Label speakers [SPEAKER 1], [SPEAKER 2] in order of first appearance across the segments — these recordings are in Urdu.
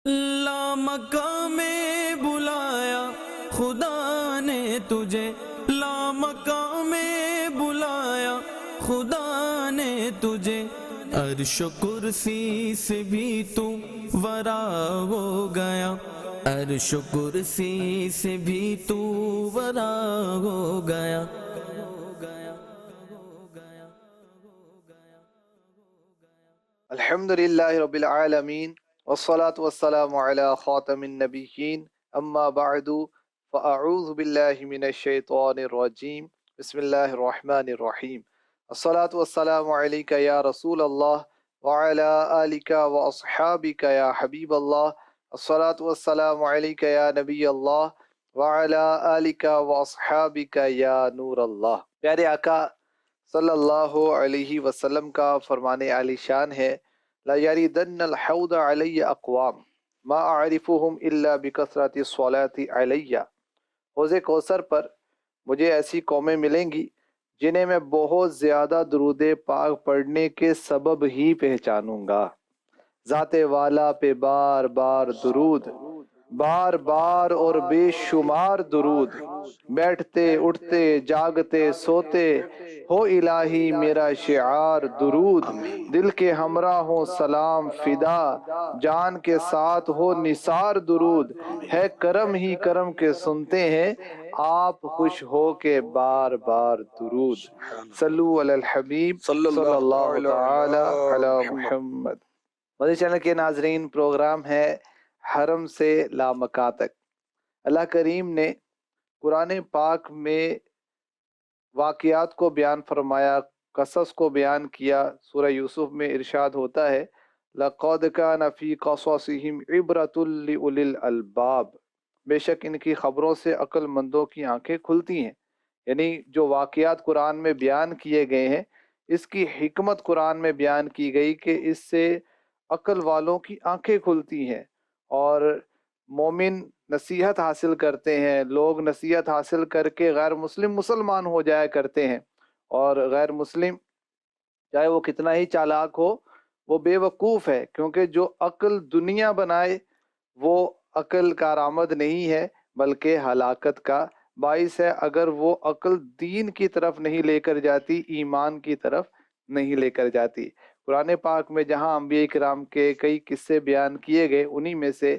[SPEAKER 1] لامقام میں بلایا خدا نے تجھے، لامقام میں بلایا خدا نے تجھے، عرش و کرسی سے بھی تو ورا ہو گیا، عرش و کرسی سے بھی تو ورا ہو گیا۔
[SPEAKER 2] الحمد للہ رب العالمین والصلاة والسلام علی خاتم النبیین اما بعد فاعوذ باللہ من الشیطان الرجیم بسم اللہ الرحمن الرحیم۔ الصلاة والسلام علیک یا رسول اللہ وعلی آلک واصحابک یا حبیب اللہ، الصلاة والسلام علیک یا نبی اللہ وعلی آلک واصحابک یا نور اللہ۔ پیارے آقا صلی اللہ علیہ وسلم کا فرمان عالی شان ہے، لا یریدن الحوض علی اقوام ما اعرفهم الا بکثرت الصلاۃ علی۔ حوض کوثر پر مجھے ایسی قومیں ملیں گی جنہیں میں بہت زیادہ درود پاک پڑھنے کے سبب ہی پہچانوں گا۔ ذات والا پہ بار بار درود، بار بار اور بے شمار درود، بیٹھتے اٹھتے جاگتے سوتے ہو الہی میرا شعار درود، دل کے ہمراہ ہو سلام فدا، جان کے ساتھ ہو نثار درود، ہے کرم ہی کرم کے سنتے ہیں آپ خوش ہو کے بار بار درود۔ صلو علی الحبیب صلی اللہ تعالی علی محمد۔ مدنی چینل کے ناظرین، پروگرام ہے حرم سے لامکاں تک۔ اللہ کریم نے قرآن پاک میں واقعات کو بیان فرمایا، قصص کو بیان کیا۔ سورہ یوسف میں ارشاد ہوتا ہے لَقَدْ كَانَ فِي قَصَصِهِمْ عِبْرَةٌ لِأُولِي الْأَلْبَابِ، بے شک ان کی خبروں سے عقل مندوں کی آنکھیں کھلتی ہیں۔ یعنی جو واقعات قرآن میں بیان کیے گئے ہیں، اس کی حکمت قرآن میں بیان کی گئی کہ اس سے عقل والوں کی آنکھیں کھلتی ہیں اور مومن نصیحت حاصل کرتے ہیں، لوگ نصیحت حاصل کر کے غیر مسلم مسلمان ہو جایا کرتے ہیں، اور غیر مسلم چاہے وہ کتنا ہی چالاک ہو وہ بے وقوف ہے، کیونکہ جو عقل دنیا بنائے وہ عقل کارآمد نہیں ہے بلکہ ہلاکت کا باعث ہے، اگر وہ عقل دین کی طرف نہیں لے کر جاتی، ایمان کی طرف نہیں لے کر جاتی۔ قرآن پاک میں جہاں انبیاء کرام کے کئی قصے بیان کیے گئے، انہی میں سے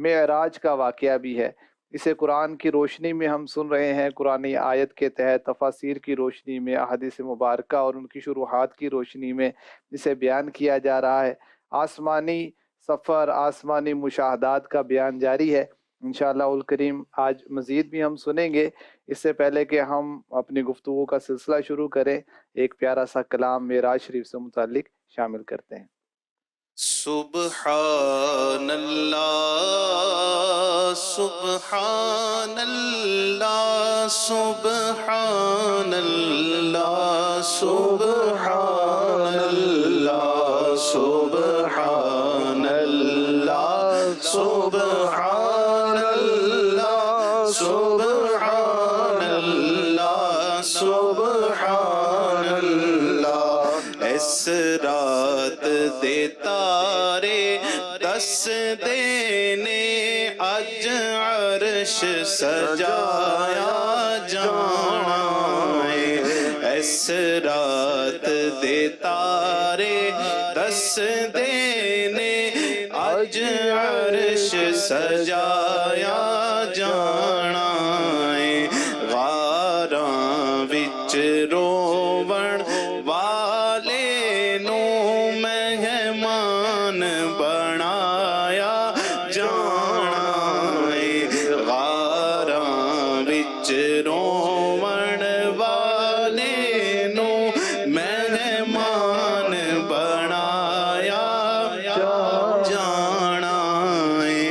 [SPEAKER 2] معراج کا واقعہ بھی ہے۔ اسے قرآن کی روشنی میں ہم سن رہے ہیں، قرآن آیت کے تحت تفاسیر کی روشنی میں، احادیث مبارکہ اور ان کی شروحات کی روشنی میں اسے بیان کیا جا رہا ہے۔ آسمانی سفر، آسمانی مشاہدات کا بیان جاری ہے۔ انشاءاللہ الکریم آج مزید بھی ہم سنیں گے۔ اس سے پہلے کہ ہم اپنی گفتگو کا سلسلہ شروع کریں، ایک پیارا سا کلام معراج شریف سے متعلق شامل کرتے ہیں۔
[SPEAKER 1] سبحان اللہ، سبحان اللہ، سبحان اللہ، سبحان اللہ، سبحان اللہ، سبحان اللہ، سبحان اللہ، سبحان اللہ۔ اس رات دے تارے دس دینے، اج عرش سجایا جانا ہے۔ اس رات دے تارے دس دینے، اج عرش سجایا جانا ہے۔ غاراں وچ روون والے نو مہمان بنایا جانا ہے۔ غاراں وچ روون والے نو مہمان بنایا جانا ہے۔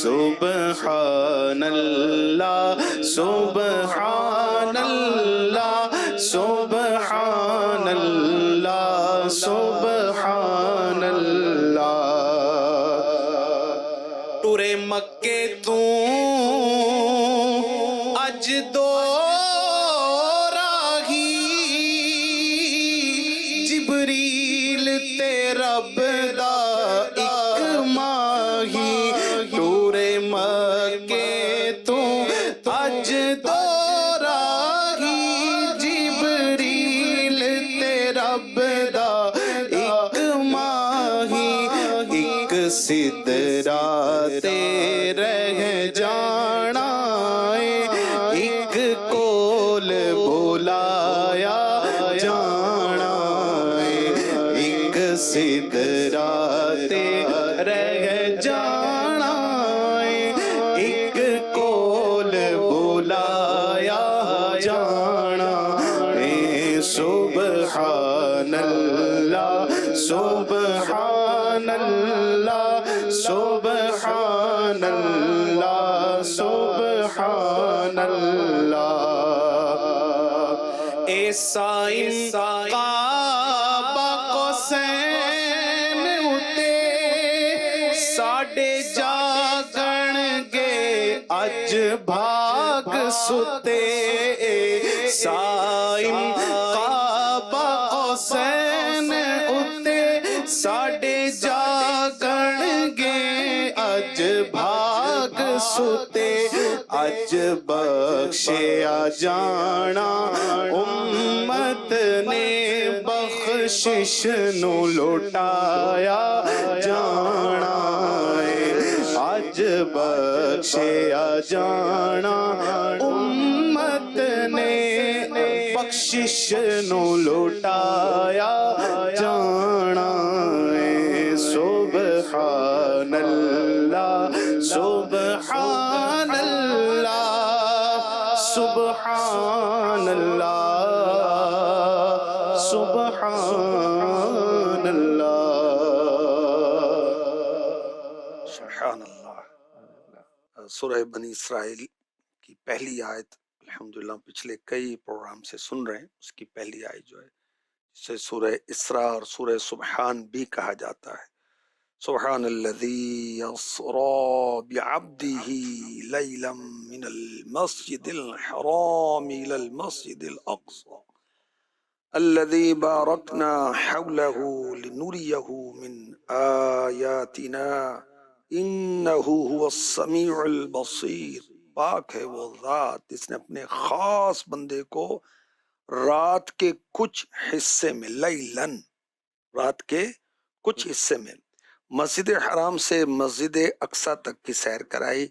[SPEAKER 1] سبحان اللہ، سبحان اللہ، سبحان اللہ، سبحان اللہ۔ ٹورے مکے تو اج دو راہی، جبریل تے رب دا ایک ماہی، مکے تو اج دو راہی جبریل تے رب دا ایک ماہی ایک سدرا تے رہ جانا ایک کول بلایا جانا ایک سدرا تے رہ جانا ایک کول بلایا جانا سبحان اللہ سبحان اللہ سبحان اللہ سبحان اللہ ایسائی کعبہ قوسین اتے ساڈے جاگن گے اج بھاگ ستے سائم کعبہ قوسین اتے ساڈے جاگن گے اج بھاگ ستے اج بخشیا جانا امت نے بخشش نو لوٹایا جانا اج بخشیا جانا امت نے بخشش نو لوٹایا جانا سبحان اللہ سبحان اللہ سبحان اللہ سبحان اللہ
[SPEAKER 3] سبحان اللہ۔ سورہ بنی اسرائیل کی پہلی آیت الحمدللہ پچھلے کئی پروگرام سے سن رہے ہیں، اس کی پہلی آیت جو ہے جسے سورہ اسراء اور سورہ سبحان بھی کہا جاتا ہے۔ سبحان الذی اسری بعبدہ لیلا من المسجد الحرام الى المسجد الاقصى الذي باركنا حوله لنريه من آياتنا إنه هو السميع البصير۔ پاک ہے وہ ذات جس نے اپنے خاص بندے کو رات کے کچھ حصے میں لیلن رات کے کچھ حصے میں مسجد حرام سے مسجد اقصی تک کی سیر کرائی۔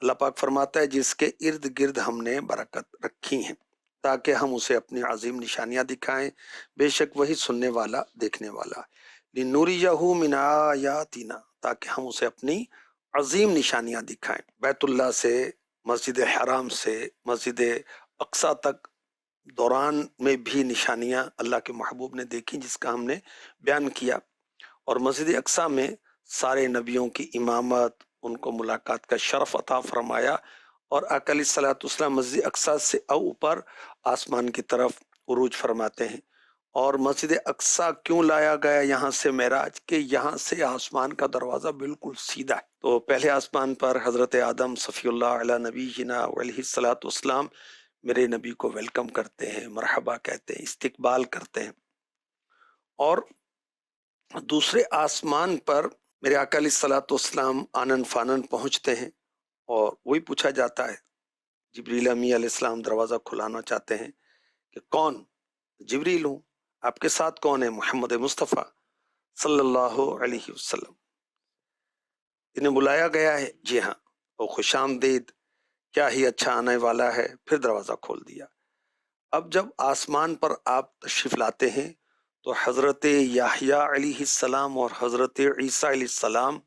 [SPEAKER 3] اللہ پاک فرماتا ہے جس کے ارد گرد ہم نے برکت رکھی ہیں تاکہ ہم اسے اپنی عظیم نشانیاں دکھائیں، بے شک وہی سننے والا دیکھنے والا۔ لِنُرِيَهُ مِنْ آيَاتِنَا تاکہ ہم اسے اپنی عظیم نشانیاں دکھائیں۔ بیت اللہ سے مسجد حرام سے مسجد اقصی تک دوران میں بھی نشانیاں اللہ کے محبوب نے دیکھی جس کا ہم نے بیان کیا، اور مسجد اقصی میں سارے نبیوں کی امامت، ان کو ملاقات کا شرف عطا فرمایا، اور آقا علیہ الصلوۃ والسلام مسجد اقصی سے اوپر آسمان کی طرف عروج فرماتے ہیں۔ اور مسجد اقصی کیوں لایا گیا یہاں سے معراج کہ یہاں سے آسمان کا دروازہ بالکل سیدھا ہے، تو پہلے آسمان پر حضرت آدم صفی اللہ علیہ نبی جنا علیہ الصلوۃ والسلام میرے نبی کو ویلکم کرتے ہیں، مرحبا کہتے ہیں، استقبال کرتے ہیں، اور دوسرے آسمان پر میرے آقا علیہ الصلوۃ والسلام آنن فانن پہنچتے ہیں، اور وہی پوچھا جاتا ہے، جبریل امی علیہ السلام دروازہ کھلانا چاہتے ہیں کہ کون؟ جبریل ہوں۔ آپ کے ساتھ کون ہے؟ محمد مصطفیٰ صلی اللہ علیہ وسلم۔ انہیں بلایا گیا ہے؟ جی ہاں، وہ خوش آمدید، کیا ہی اچھا آنے والا ہے۔ پھر دروازہ کھول دیا۔ اب جب آسمان پر آپ تشریف لاتے ہیں تو حضرت یحییٰ علیہ السلام اور حضرت عیسیٰ علیہ السلام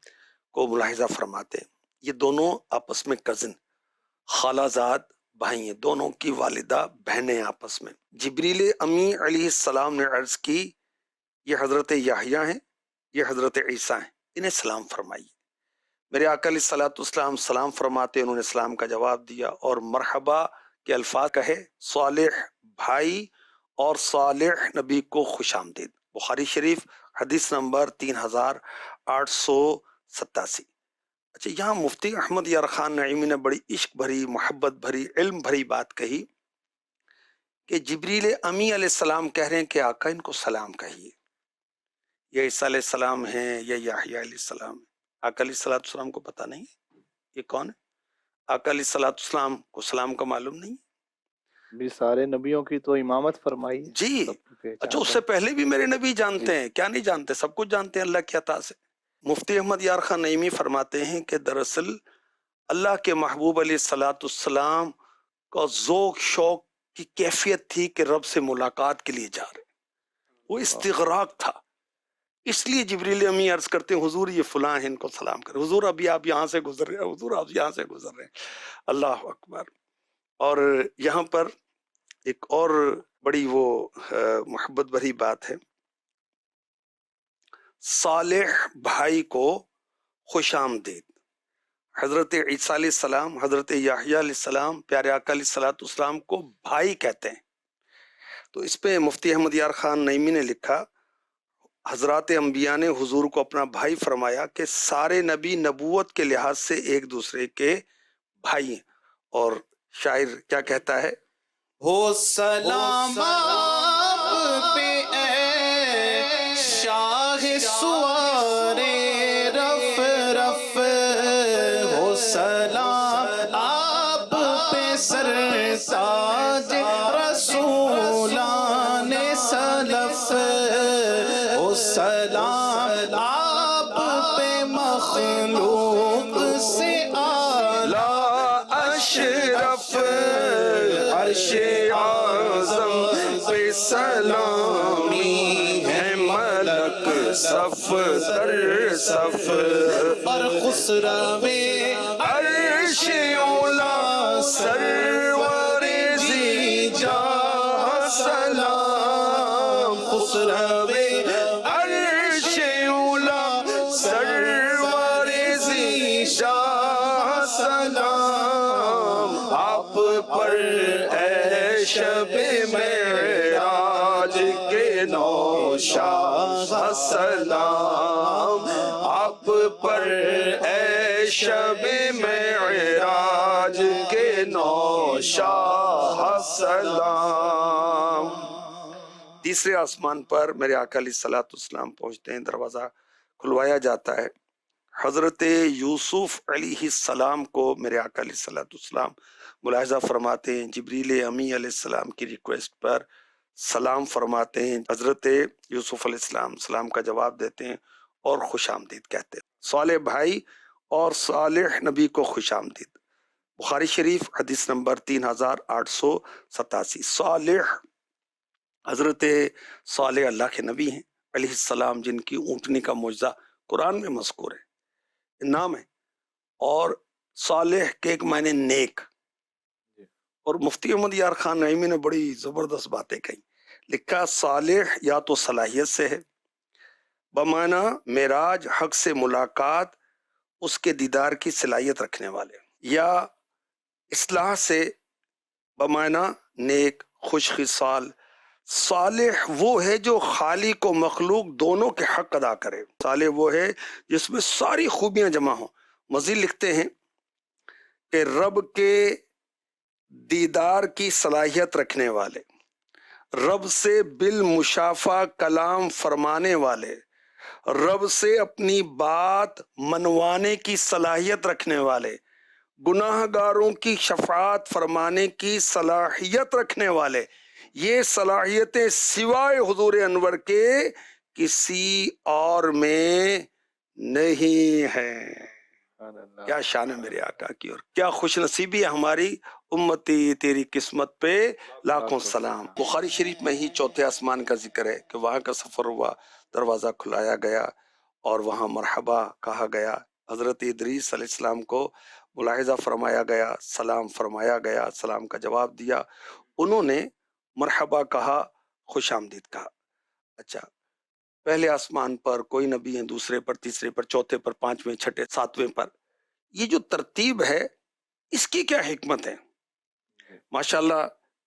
[SPEAKER 3] کو ملاحظہ فرماتے ہیں۔ یہ دونوں آپس میں کزن، خالہ زاد بھائی ہیں، دونوں کی والدہ بہنیں آپس میں۔ جبریل امی علیہ السلام نے عرض کی یہ حضرت یحییٰ ہیں، یہ حضرت عیسیٰ ہیں، انہیں سلام فرمائیے۔ میرے آقا علیہ الصلوۃ والسلام سلام فرماتے، انہوں نے سلام کا جواب دیا اور مرحبا کے الفاظ کہے، صالح بھائی اور صالح نبی کو خوش آمدید۔ بخاری شریف حدیث نمبر 3887۔ اچھا، یہاں مفتی احمد یار خان نعیمی نے بڑی عشق بھری، محبت بھری، علم بھری بات کہی کہ جبریل امی علیہ السلام کہہ رہے ہیں کہ آقا ان کو سلام کہیے، یہ عیسیٰ علیہ السلام ہیں یا یحییٰ علیہ السلام ہیں۔ آقا علیہ السلام کو پتہ نہیں، یہ کون ہے؟ آقا علیہ الصلوۃ والسلام کو سلام کا معلوم نہیں؟
[SPEAKER 2] بھی سارے نبیوں کی تو امامت فرمائی ہے،
[SPEAKER 3] جی
[SPEAKER 2] سب کی پہچان
[SPEAKER 3] اچھا، اس سے پہلے بھی میرے نبی جانتے
[SPEAKER 2] جی۔
[SPEAKER 3] ہیں، کیا نہیں جانتے؟ سب کچھ جانتے ہیں اللہ کی عطا سے۔ مفتی احمد یار خان نعیمی فرماتے ہیں کہ دراصل اللہ کے محبوب علیہ الصلوۃ والسلام کا ذوق شوق کی کیفیت تھی کہ رب سے ملاقات کے لیے جا رہے، وہ استغراق تھا۔ اس لیے جبریل امی عرض کرتے ہیں حضور یہ فلاں ہیں، ان کو سلام کریں، حضور ابھی آپ یہاں سے گزر رہے ہیں، حضور آپ یہاں سے گزر رہے ہیں۔ اللہ اکبر۔ اور یہاں پر ایک اور بڑی وہ محبت بھری بات ہے، صالح بھائی کو خوش آمدید۔ حضرت عیسیٰ علیہ السلام، حضرت یحییٰ علیہ السلام، پیارے آقا علیہ الصلوۃ والسلام کو بھائی کہتے ہیں۔ تو اس پہ مفتی احمد یار خان نعیمی نے لکھا، حضرات انبیاء نے حضور کو اپنا بھائی فرمایا کہ سارے نبی نبوت کے لحاظ سے ایک دوسرے کے بھائی ہیں۔ اور شاعر کیا کہتا ہے؟
[SPEAKER 1] ہو سلام آپ پہ اے شاہ سوار رف رف، ہو سلام آپ پہ سرتاج رسولان سلف، ہو سلام آپ پہ مخلوق سے اعلیٰ اشرف، عرش اعظم پہ سلامی ہے ملک صف در صف، اور خسرو عرش اولا سرور ذی جاہ سلام، خسرو عرش اولا سرور ذی جاہ سلام، آپ پر اے شب معراج کے نوشاہ سلام، آپ پر اے شب معراج کے نوشاہ سلام۔
[SPEAKER 3] تیسرے آسمان پر میرے آقا علیہ الصلوۃ والسلام پہنچتے ہیں، دروازہ کھلوایا جاتا ہے۔ حضرت یوسف علیہ السلام کو میرے آقا علیہ الصلوۃ والسلام ملاحظہ فرماتے ہیں، جبریل امی علیہ السلام کی ریکویسٹ پر سلام فرماتے ہیں، حضرت یوسف علیہ السلام سلام کا جواب دیتے ہیں اور خوش آمدید کہتے ہیں۔ صالح بھائی اور صالح نبی کو خوش آمدید۔ بخاری شریف حدیث نمبر 3887۔ صالح، حضرت صالح اللہ کے نبی ہیں علیہ السلام، جن کی اونٹنی کا معجزہ قرآن میں مذکور ہے، نام ہے۔ اور صالح کے ایک معنی نیک۔ اور مفتی احمد یار خان نعیمی نے بڑی زبردست باتیں کہیں، لکھا صالح یا تو صلاحیت سے ہے بمعنی معراج حق سے ملاقات، اس کے دیدار کی صلاحیت رکھنے والے، یا اصلاح سے بمعنی نیک خوش خصال۔ صالح وہ ہے جو خالق و مخلوق دونوں کے حق ادا کرے، صالح وہ ہے جس میں ساری خوبیاں جمع ہوں۔ مزید لکھتے ہیں کہ رب کے دیدار کی صلاحیت رکھنے والے، رب سے بالمشافہ کلام فرمانے والے، رب سے اپنی بات منوانے کی صلاحیت رکھنے والے، گناہ گاروں کی شفاعت فرمانے کی صلاحیت رکھنے والے، یہ صلاحیتیں سوائے حضور انور کے کسی اور میں نہیں ہیں۔ کیا شان ہے میرے آقا کی، اور کیا خوش نصیبی ہے ہماری امتی، تیری قسمت پہ لاکھوں سلام۔ بخاری شریف میں ہی چوتھے آسمان کا ذکر ہے کہ وہاں کا سفر ہوا، دروازہ کھلایا گیا اور وہاں مرحبا کہا گیا، حضرت ادریس علیہ السلام کو ملاحظہ فرمایا گیا، سلام فرمایا گیا، سلام کا جواب دیا، انہوں نے مرحبا کہا، خوش آمدید کہا۔ اچھا، پہلے آسمان پر کوئی نبی ہیں، دوسرے پر، تیسرے پر، چوتھے پر، پانچویں، چھٹے، ساتویں پر، یہ جو ترتیب ہے اس کی کیا حکمت ہے؟ ماشاءاللہ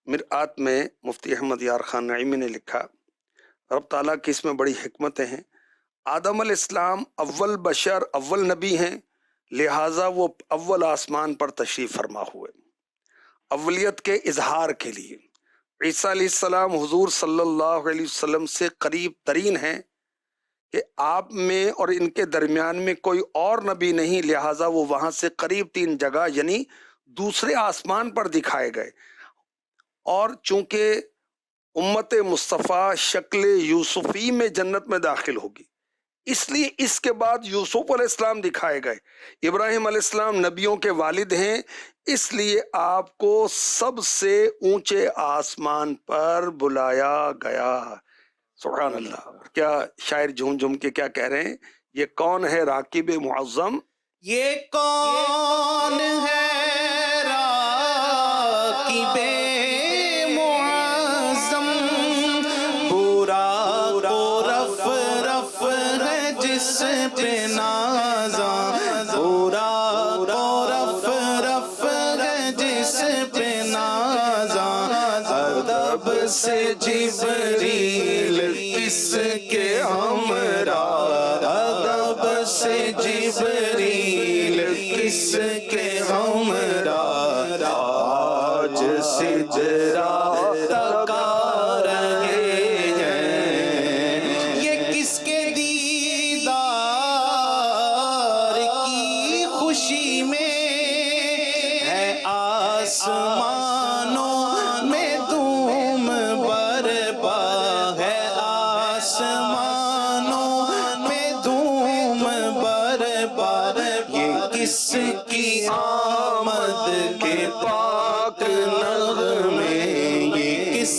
[SPEAKER 3] مرآت میں مفتی احمد یار خان نعیمی نے لکھا، رب تعالیٰ کی اس میں بڑی حکمتیں ہیں۔ آدم علیہ السلام اول بشر، اول نبی ہیں، لہٰذا وہ اول آسمان پر تشریف فرما ہوئے اولیت کے اظہار کے لیے۔ عیسیٰ علیہ السلام حضور صلی اللہ علیہ وسلم سے قریب ترین ہیں کہ آپ میں اور ان کے درمیان میں کوئی اور نبی نہیں، لہٰذا وہ وہاں سے قریب 3 جگہ یعنی دوسرے آسمان پر دکھائے گئے۔ اور چونکہ امت مصطفیٰ شکل یوسفی میں جنت میں داخل ہوگی، اس لیے اس کے بعد یوسف علیہ السلام دکھائے گئے۔ ابراہیم علیہ السلام نبیوں کے والد ہیں، اس لیے آپ کو سب سے اونچے آسمان پر بلایا گیا۔ سبحان اللہ۔ کیا شاعر جھوم جھوم کے کیا کہہ رہے ہیں؟ یہ کون ہے راکب معظم؟
[SPEAKER 1] یہ کون ہے راکب معظم، پورا کو رف رف ہے جس پہ نازاں، پورا کو رف رف ہے جس پہ نازاں، ادب سے جبریل کس کے ہمراہ، ادب سے جبریل کس کے ہمراہ، آج سجرا تکا رہے ہیں، یہ کس کے دیدار کی خوشی میں ہے آسمانوں میں دھوم برپا ہے، آسمانوں میں دھوم برپا، یہ کس کی آمد کے پاک نغمے، یہ کس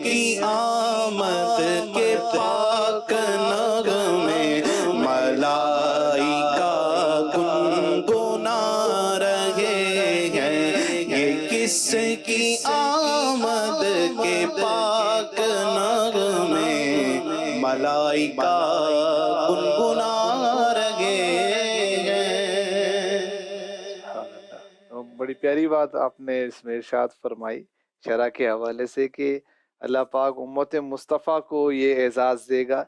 [SPEAKER 1] کی آمد کے پاک نغمے، ملائکہ گنگنا رہے ہیں، یہ کس کی آمد کے پاک نغمے، ملائکہ گنگنا رہے ہیں۔
[SPEAKER 2] بڑی پیاری بات آپ نے اس میں ارشاد فرمائی شرح کے حوالے سے کہ اللہ پاک امت مصطفیٰ کو یہ اعزاز دے گا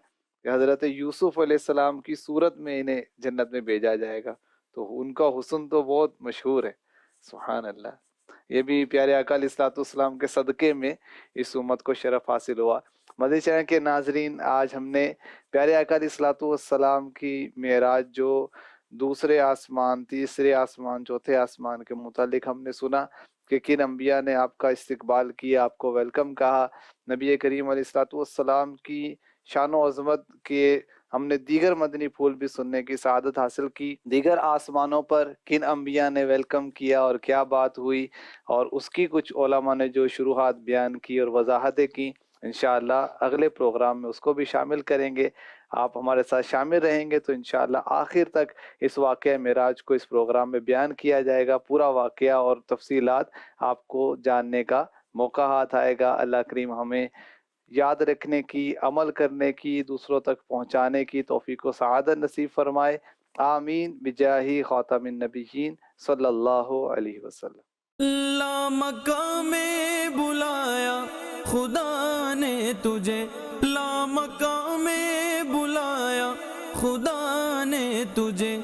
[SPEAKER 2] کہ حضرت یوسف علیہ السلام کی صورت میں انہیں جنت میں بھیجا جائے گا، تو ان کا حسن تو بہت مشہور ہے۔ سبحان اللہ۔ یہ بھی پیارے آقا علیہ الصلوۃ والسلام کے صدقے میں اس امت کو شرف حاصل ہوا۔ مدنی چینل کے ناظرین، آج ہم نے پیارے آقا علیہ الصلوۃ والسلام کی معراج جو دوسرے آسمان، تیسرے آسمان، چوتھے آسمان کے متعلق ہم نے سنا کہ کن انبیاء نے آپ کا استقبال کیا، آپ کو ویلکم کہا۔ نبی کریم علیہ الصلوۃ والسلام کی شان و عظمت کے ہم نے دیگر مدنی پھول بھی سننے کی سعادت حاصل کی۔ دیگر آسمانوں پر کن انبیاء نے ویلکم کیا اور کیا بات ہوئی، اور اس کی کچھ علماء نے جو شروحات بیان کی اور وضاحتیں کی، انشاءاللہ اگلے پروگرام میں اس کو بھی شامل کریں گے۔ آپ ہمارے ساتھ شامل رہیں گے تو انشاءاللہ آخر تک اس واقعہ معراج کو اس پروگرام میں بیان کیا جائے گا۔ پورا واقعہ اور تفصیلات آپ کو جاننے کا موقع ہاتھ آئے گا۔ اللہ کریم ہمیں یاد رکھنے کی، عمل کرنے کی، دوسروں تک پہنچانے کی توفیق و سعادت نصیب فرمائے۔ آمین بجاہ خاتم النبیین صلی اللہ علیہ وسلم۔
[SPEAKER 4] لا مقام میں بلایا خدا نے تجھے، لا مقام میں بلایا خدا نے تجھے،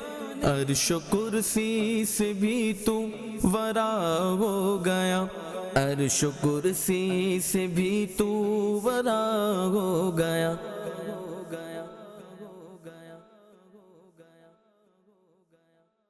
[SPEAKER 4] عرش و کرسی سے بھی تو ورا ہو گیا، عرش و کرسی سے بھی تو ورا ہو گیا۔